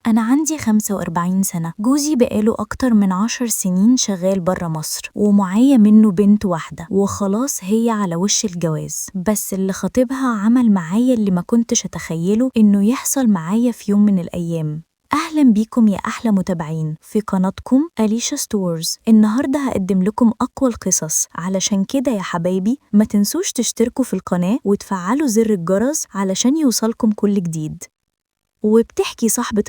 أنا عندي 45 سنة، جوزي بقاله أكتر من 10 سنين شغال برا مصر ومعايا منه بنت واحدة وخلاص هي على وش الجواز، بس اللي خطيبها عمل معايا اللي ما كنتش أتخيله إنه يحصل معايا في يوم من الأيام. أهلا بيكم يا أحلى متابعين في قناتكم أليشا ستورز. النهاردة هقدم لكم أقوى القصص، علشان كده يا حبايبي ما تنسوش تشتركوا في القناة وتفعلوا زر الجرس علشان يوصلكم كل جديد. وبتحكي صاحبة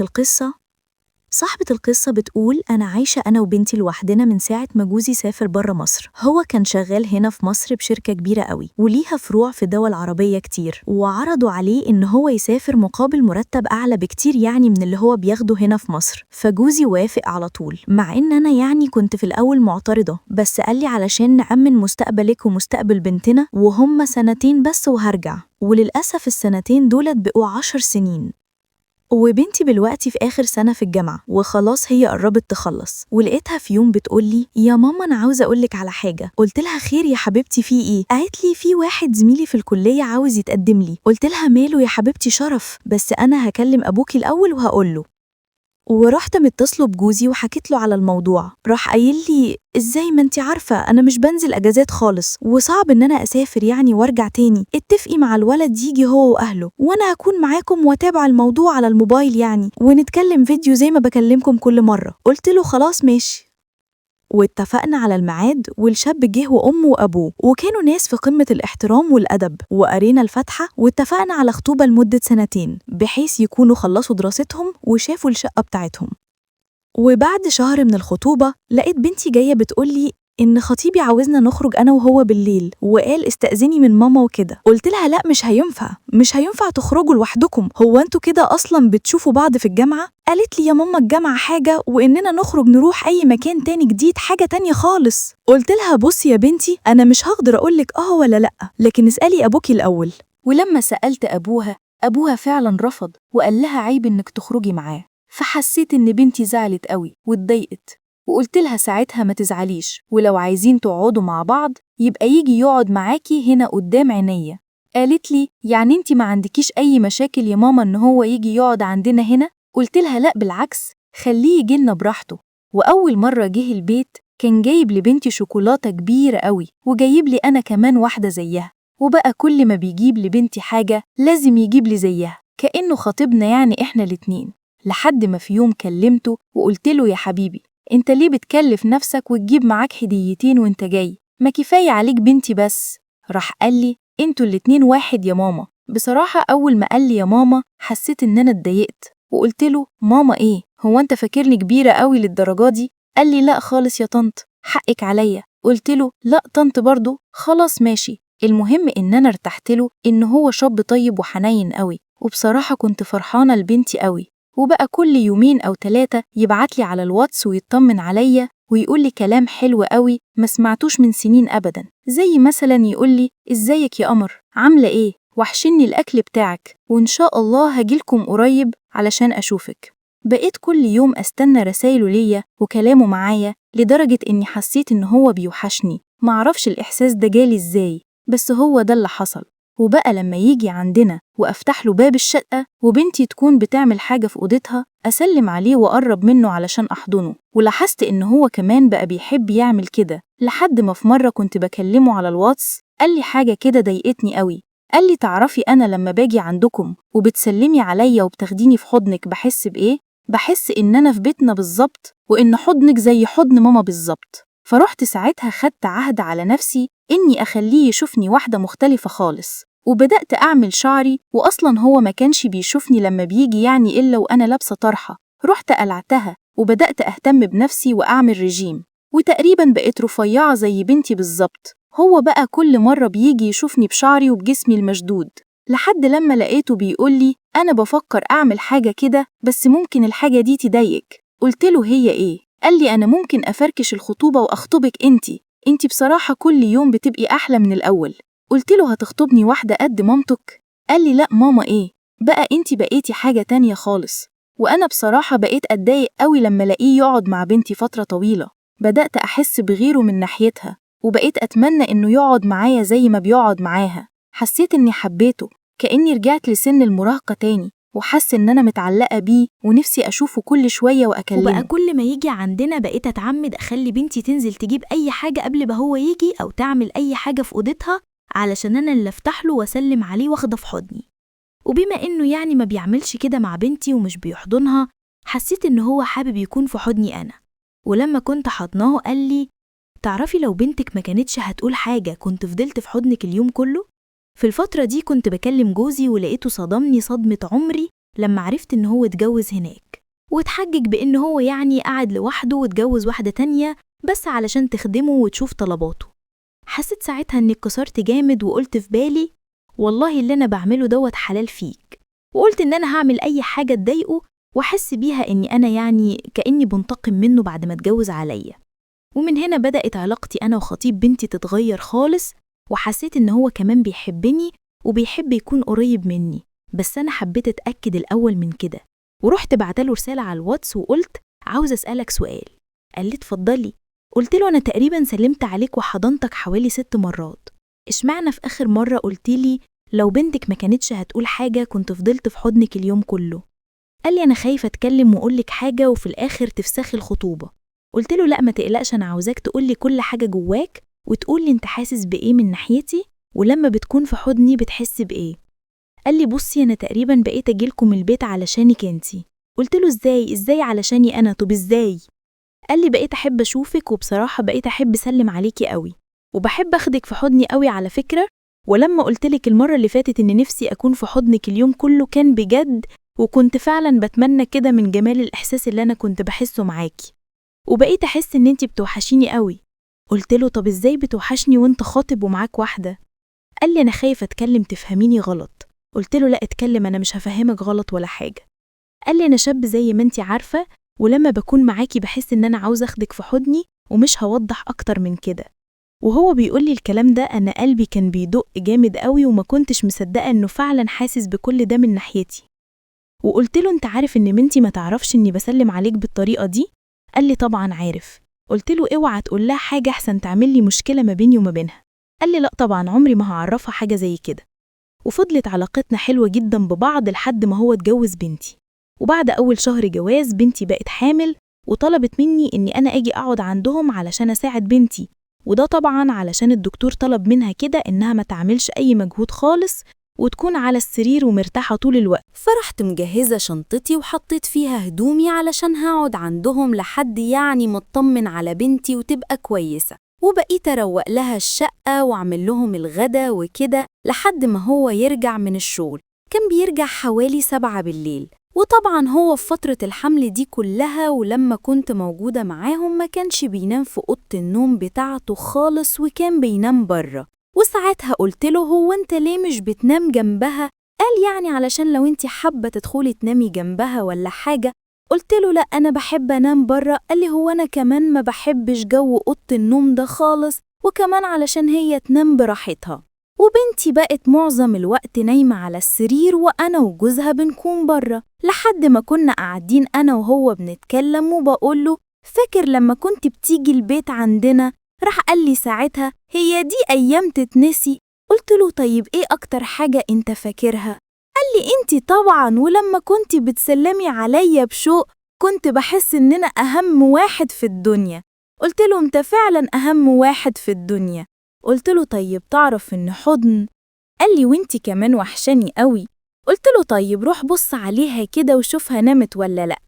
القصة بتقول: أنا عايشة أنا وبنتي لوحدنا من ساعة ما جوزي سافر برا مصر. هو كان شغال هنا في مصر بشركة كبيرة قوي وليها فروع في دول عربية كتير، وعرضوا عليه إن هو يسافر مقابل مرتب أعلى بكتير من اللي هو بياخده هنا في مصر. فجوزي وافق على طول، مع إن أنا كنت في الأول معترضة، بس قالي علشان نأمن مستقبلك ومستقبل بنتنا، وهم 2 سنين بس وهرجع. وللأسف السنتين دولت بقوا 10 سنين، وبنتي دلوقتي في آخر سنة في الجامعة وخلاص هي قربت تخلص. ولقيتها في يوم بتقولي: يا ماما أنا عاوزة أقولك على حاجة. قلت لها: خير يا حبيبتي، في إيه؟ قالت لي: في واحد زميلي في الكلية عاوز يتقدم لي. قلت لها: ماله يا حبيبتي، شرف، بس أنا هكلم أبوكي الأول وهقوله. ورحت متصله بجوزي وحكيت له على الموضوع. راح قايل لي: ازاي، ما انتي عارفة انا مش بنزل اجازات خالص، وصعب ان انا اسافر وارجع تاني. اتفقي مع الولد يجي هو واهله، وانا هكون معاكم واتابع الموضوع على الموبايل ونتكلم فيديو زي ما بكلمكم كل مرة. قلت له: خلاص ماشي. واتفقنا على الميعاد، والشاب جه وأمه وأبوه، وكانوا ناس في قمة الاحترام والأدب، وقرينا الفاتحة واتفقنا على خطوبة لمدة 2 سنين بحيث يكونوا خلصوا دراستهم وشافوا الشقة بتاعتهم. وبعد شهر من الخطوبة لقيت بنتي جاية بتقولي إن خطيبي عاوزنا نخرج أنا وهو بالليل، وقال استأذني من ماما وكده. قلت لها: لا، مش هينفع تخرجوا لوحدكم، هو انتوا كده أصلا بتشوفوا بعض في الجامعة؟ قالت لي: يا ماما الجامعة حاجة، وإننا نخرج نروح أي مكان تاني جديد حاجة تانية خالص. قلت لها: بصي يا بنتي، أنا مش هقدر أقولك ولا لأ، لكن اسألي أبوكي الأول. ولما سألت أبوها فعلا رفض وقال لها: عيب إنك تخرجي معاه. فحسيت إن بنتي زعلت قوي واتضايقت، وقلت لها ساعتها: ما تزعليش، ولو عايزين تقعدوا مع بعض يبقى يجي يقعد معاكي هنا قدام عينيا. قالت لي: يعني انتي ما عندكيش أي مشاكل يا ماما إن هو يجي يقعد عندنا هنا؟ قلت لها: لا بالعكس، خليه يجيلنا براحته. وأول مرة جه البيت كان جايب لبنتي شوكولاتة كبيرة قوي، وجايب لي أنا كمان واحدة زيها، وبقى كل ما بيجيب لبنتي حاجة لازم يجيب لي زيها، كأنه خاطبنا إحنا الاتنين. لحد ما في يوم كلمته وقلت له: يا حبيبي، انت ليه بتكلف نفسك وتجيب معاك هديتين وانت جاي؟ ما كفاية عليك بنتي بس. راح قال لي: انتوا الاتنين واحد يا ماما. بصراحة أول ما قال لي يا ماما حسيت إن أنا اتضايقت، وقلت له: ماما إيه؟ هو انت فاكرني كبيرة قوي للدرجة دي؟ قال لي: لا خالص يا طنط، حقك عليا. قلت له: لا طنط برضو، خلاص ماشي. المهم إن أنا ارتحت له، إن هو شاب طيب وحنين قوي، وبصراحة كنت فرحانة لبنتي قوي. وبقى كل 2 أو 3 يبعتلي على الواتس ويطمن عليا ويقولي كلام حلو قوي ما سمعتوش من سنين أبدا، زي مثلا يقولي: ازيك يا قمر، عاملة ايه؟ وحشني الأكل بتاعك، وإن شاء الله هجيلكم قريب علشان أشوفك. بقيت كل يوم أستنى رسايله ليا وكلامه معايا، لدرجة إني حسيت إن هو بيوحشني. معرفش الإحساس ده جالي إزاي، بس هو ده اللي حصل. وبقى لما يجي عندنا وأفتح له باب الشقة وبنتي تكون بتعمل حاجة في أوضتها، أسلم عليه وأقرب منه علشان أحضنه. ولاحظت إن هو كمان بقى بيحب يعمل كده، لحد ما في مرة كنت بكلمه على الواتس قال لي حاجة كده ضايقتني قوي. قال لي: تعرفي أنا لما باجي عندكم وبتسلمي عليا وبتاخديني في حضنك بحس بإيه؟ بحس إن أنا في بيتنا بالظبط، وإن حضنك زي حضن ماما بالظبط. فرحت ساعتها خدت عهد على نفسي إني أخليه يشوفني واحدة مختلفة خالص، وبدأت أعمل شعري. وأصلاً هو ما كانش بيشوفني لما بيجي إلا وأنا لابسة طرحة. رحت قلعتها وبدأت أهتم بنفسي وأعمل رجيم، وتقريباً بقيت رفيعة زي بنتي بالظبط. هو بقى كل مرة بيجي يشوفني بشعري وبجسمي المشدود، لحد لما لقيته بيقولي: أنا بفكر أعمل حاجة كده، بس ممكن الحاجة دي تضايقك. قلت له: هي إيه؟ قال لي: أنا ممكن أفركش الخطوبة وأخطبك انتي بصراحة كل يوم بتبقي أحلى من الأول. قلت له: هتخطبني واحدة قد مامتك؟ قال لي: لا ماما إيه، بقى انتي بقيتي حاجة تانية خالص. وأنا بصراحة بقيت أتضايق قوي لما لاقيه يقعد مع بنتي فترة طويلة. بدأت أحس بغيره من ناحيتها، وبقيت أتمنى إنه يقعد معايا زي ما بيقعد معاها. حسيت إني حبيته، كأني رجعت لسن المراهقة تاني، وحس إن أنا متعلقة بيه ونفسي أشوفه كل شوية وأكلمه. وبقى كل ما يجي عندنا بقيت أتعمد أخلي بنتي تنزل تجيب أي حاجة قبل ما هو يجي أو تعمل أي حاجة في أوضتها علشان أنا اللي أفتح له وأسلم عليه واخده في حضني. وبما إنه يعني ما بيعملش كده مع بنتي ومش بيحضنها، حسيت إن هو حابب يكون في حضني أنا. ولما كنت حضناه قال لي: تعرفي لو بنتك ما كانتش هتقول حاجة كنت فضلت في حضنك اليوم كله؟ في الفترة دي كنت بكلم جوزي ولقيته صدمني صدمة عمري لما عرفت إن هو اتجوز هناك، واتحجج بإن هو يعني قاعد لوحده واتجوز واحدة تانية بس علشان تخدمه وتشوف طلباته. حسيت ساعتها إني اتكسرت جامد وقلت في بالي: والله اللي أنا بعمله دوت حلال فيك. وقلت إن أنا هعمل أي حاجة تضايقه وأحس بيها إني أنا يعني كأني بنتقم منه بعد ما اتجوز عليا. ومن هنا بدأت علاقتي أنا وخطيب بنتي تتغير خالص، وحسيت إن هو كمان بيحبني وبيحب يكون قريب مني، بس أنا حبيت أتأكد الأول من كده. ورحت بعتله رسالة على الواتس وقلت: عاوز أسألك سؤال. قال لي: اتفضلي. قلت له: أنا تقريبا سلمت عليك وحضنتك حوالي 6 مرات، اشمعنى في آخر مرة قلتيلي لو بنتك ما كانتش هتقول حاجة كنت فضلت في حضنك اليوم كله؟ قال لي: أنا خايفة أتكلم وأقولك حاجة وفي الآخر تفسخي الخطوبة. قلت له: لا ما تقلقش، أنا عاوزاك تقولي كل حاجة جواك وتقولي أنت حاسس بإيه من ناحيتي، ولما بتكون في حضني بتحس بإيه. قال لي: بصي أنا تقريبا بقيت أجيلكم البيت علشانك أنتي. قلت له: إزاي علشاني أنا؟ طب إزاي؟ قال لي: بقيت أحب أشوفك، وبصراحة بقيت أحب أسلم عليكي قوي، وبحب أخدك في حضني قوي على فكرة. ولما قلتلك المرة اللي فاتت إن نفسي أكون في حضنك اليوم كله كان بجد، وكنت فعلا بتمنى كده من جمال الإحساس اللي أنا كنت بحسه معاكي، وبقيت أحس إن أنتي بتوحشيني قوي. قلت له: طب إزاي بتوحشني وأنت خاطب ومعاك واحدة؟ قال لي: أنا خايفة أتكلم تفهميني غلط. قلت له: لا اتكلم، أنا مش هفهمك غلط ولا حاجة. قال لي: أنا شاب زي ما أنتي عارفة، ولما بكون معاكي بحس إن أنا عاوز أخدك في حضني ومش هوضح أكتر من كده. وهو بيقول لي الكلام ده أنا قلبي كان بيدق جامد قوي وما كنتش مصدقة إنه فعلا حاسس بكل ده من ناحيتي. وقلت له: أنت عارف إن بنتي ما تعرفش إني بسلم عليك بالطريقة دي؟ قال لي: طبعا عارف. قلت له: اوعى تقول لها حاجة أحسن تعمل لي مشكلة ما بيني وما بينها. قال لي: لا طبعا عمري ما هعرفها حاجة زي كده. وفضلت علاقتنا حلوة جدا ببعض لحد ما هو اتجوز بنتي. وبعد أول شهر جواز بنتي بقت حامل، وطلبت مني إني أنا أجي أقعد عندهم علشان أساعد بنتي، وده طبعا علشان الدكتور طلب منها كده إنها ما تعملش أي مجهود خالص وتكون على السرير ومرتاحة طول الوقت. فرحت مجهزة شنطتي وحطيت فيها هدومي علشان هقعد عندهم لحد يعني مطمن على بنتي وتبقى كويسة، وبقيت أروق لها الشقة وأعمل لهم الغدا وكده لحد ما هو يرجع من الشغل. كان بيرجع حوالي 7 بالليل، وطبعا هو في فترة الحمل دي كلها ولما كنت موجودة معاهم ما كانش بينام في أوضة النوم بتاعته خالص، وكان بينام بره. وساعتها قلت له: هو أنت ليه مش بتنام جنبها؟ قال: يعني علشان لو أنت حابة تدخلي تنامي جنبها ولا حاجة. قلت له: لا أنا بحب أنام بره. قال لي: هو أنا كمان ما بحبش جو أوضة النوم ده خالص، وكمان علشان هي تنام براحتها. وبنتي بقت معظم الوقت نايمة على السرير وأنا وجوزها بنكون بره، لحد ما كنا قاعدين أنا وهو بنتكلم وبقوله: فاكر لما كنت بتيجي البيت عندنا؟ راح قال لي ساعتها: هي دي أيام تتنسي؟ قلت له: طيب إيه أكتر حاجة أنت فاكرها؟ قال لي: أنت طبعا، ولما كنت بتسلمي عليا بشوق كنت بحس إننا أهم واحد في الدنيا. قلت له: أنت فعلا أهم واحد في الدنيا. قلت له: طيب تعرف إن حضن؟ قال لي: وانتي كمان وحشاني قوي. قلت له: طيب روح بص عليها كده وشوفها نامت ولا لأ.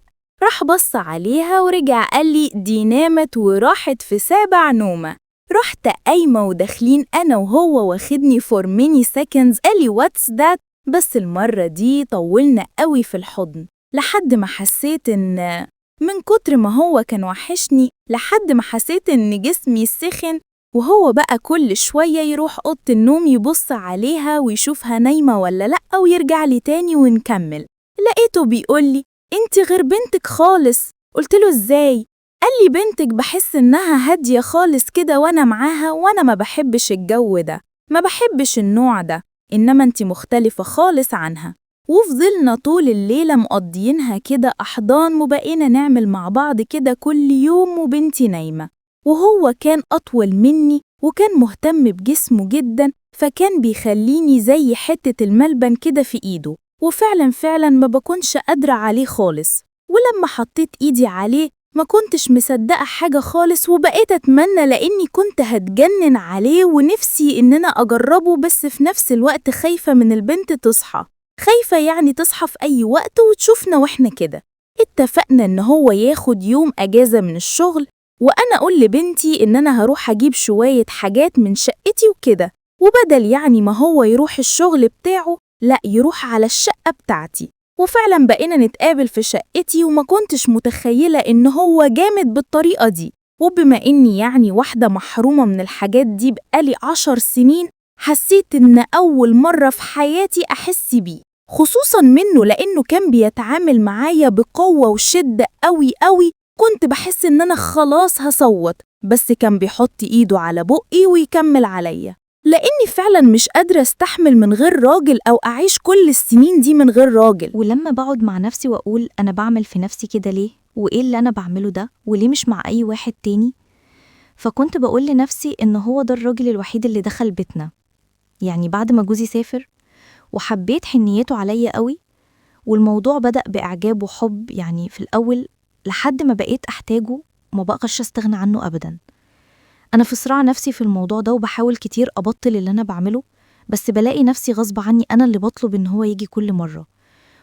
راح بص عليها ورجع قال لي: دي نامت وراحت في 7 نومة. رحت قايمة وداخلين أنا وهو واخدني for many seconds. قال لي: what's that؟ بس المرة دي طولنا قوي في الحضن لحد ما حسيت إن من كتر ما هو كان وحشني لحد ما حسيت إن جسمي سخن، وهو بقى كل شوية يروح أوضة النوم يبص عليها ويشوفها نايمة ولا لأ ويرجع لي تاني ونكمل. لقيته بيقولي: انت غير بنتك خالص. قلت له: ازاي؟ قال لي: بنتك بحس إنها هادية خالص كده وأنا معاها، وأنا ما بحبش الجو ده، ما بحبش النوع ده، إنما انت مختلفة خالص عنها. وفضلنا طول الليلة مقضيينها كده أحضان، وبقينا نعمل مع بعض كده كل يوم وبنتي نايمة. وهو كان أطول مني وكان مهتم بجسمه جدا، فكان بيخليني زي حتة الملبن كده في إيده، وفعلا ما بكونش قادرة عليه خالص. ولما حطيت إيدي عليه ما كنتش مصدقة حاجة خالص، وبقيت أتمنى لأني كنت هتجنن عليه ونفسي إننا أجربه، بس في نفس الوقت خايفة من البنت تصحى، خايفة يعني تصحى في أي وقت وتشوفنا وإحنا كده. اتفقنا إن هو ياخد يوم أجازة من الشغل، وأنا أقول لبنتي إن أنا هروح أجيب شوية حاجات من شقتي وكده، وبدل يعني ما هو يروح الشغل بتاعه لأ يروح على الشقة بتاعتي. وفعلا بقينا نتقابل في شقتي، وما كنتش متخيلة إن هو جامد بالطريقة دي. وبما إني يعني واحدة محرومة من الحاجات دي بقالي 10 سنين، حسيت إن أول مرة في حياتي أحس بيه، خصوصا منه لأنه كان بيتعامل معايا بقوة وشدة قوي. كنت بحس إن أنا خلاص هصوت، بس كان بيحط إيده على بقي ويكمل عليا، لأني فعلا مش قادرة استحمل من غير راجل أو أعيش كل السنين دي من غير راجل. ولما بقعد مع نفسي وأقول أنا بعمل في نفسي كده ليه؟ وإيه اللي أنا بعمله ده؟ وليه مش مع أي واحد تاني؟ فكنت بقول لنفسي إن هو ده الراجل الوحيد اللي دخل بيتنا. يعني بعد ما جوزي سافر وحبيت حنيته عليا قوي، والموضوع بدأ بإعجاب وحب يعني في الأول، لحد ما بقيت أحتاجه وما بقاش أستغنى عنه أبداً. أنا في صراع نفسي في الموضوع ده، وبحاول كتير أبطل اللي أنا بعمله، بس بلاقي نفسي غصب عني أنا اللي بطلب إن هو يجي كل مرة،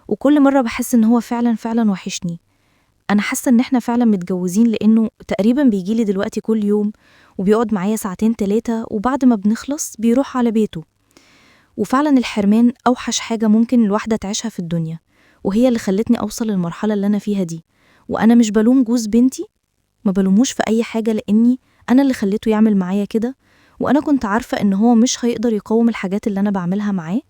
وكل مرة بحس إن هو فعلا وحشني. أنا حاسة إن إحنا فعلا متجوزين، لأنه تقريبا بيجيلي دلوقتي كل يوم وبيقعد معايا 2-3 وبعد ما بنخلص بيروح على بيته. وفعلا الحرمان أوحش حاجة ممكن الواحدة تعيشها في الدنيا، وهي اللي خلتني أوصل للمرحلة اللي أنا فيها دي. وأنا مش بلوم جوز بنتي، ما بلوموش في أي حاجة، لأني أنا اللي خليته يعمل معايا كده. وأنا كنت عارفة إن هو مش هيقدر يقاوم الحاجات اللي أنا بعملها معاه،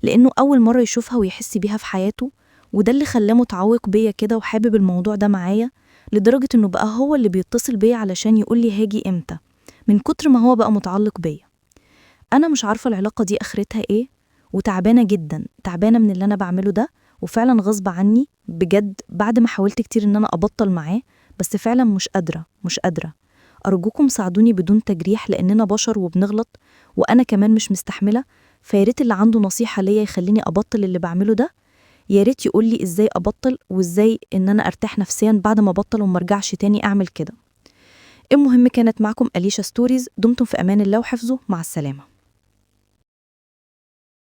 لأنه أول مرة يشوفها ويحس بيها في حياته، وده اللي خلاه متعوق بيا كده وحابب الموضوع ده معايا، لدرجة إنه بقى هو اللي بيتصل بيا علشان يقولي هاجي إمتى، من كتر ما هو بقى متعلق بيا. أنا مش عارفة العلاقة دي آخرتها إيه، وتعبانة جدا، تعبانة من اللي أنا بعمله ده، وفعلا غصب عني بجد بعد ما حاولت كتير إن أنا أبطل معاه، بس فعلا مش قادرة. أرجوكم ساعدوني بدون تجريح، لأننا بشر وبنغلط، وأنا كمان مش مستحملة. فياريت اللي عنده نصيحة ليا يخليني أبطل اللي بعمله ده، ياريت يقولي إزاي أبطل، وإزاي إن أنا أرتاح نفسيا بعد ما أبطل ومرجعش تاني أعمل كده. المهم كانت معكم أليشا ستوريز، دمتم في أمان الله وحفظه، مع السلامة.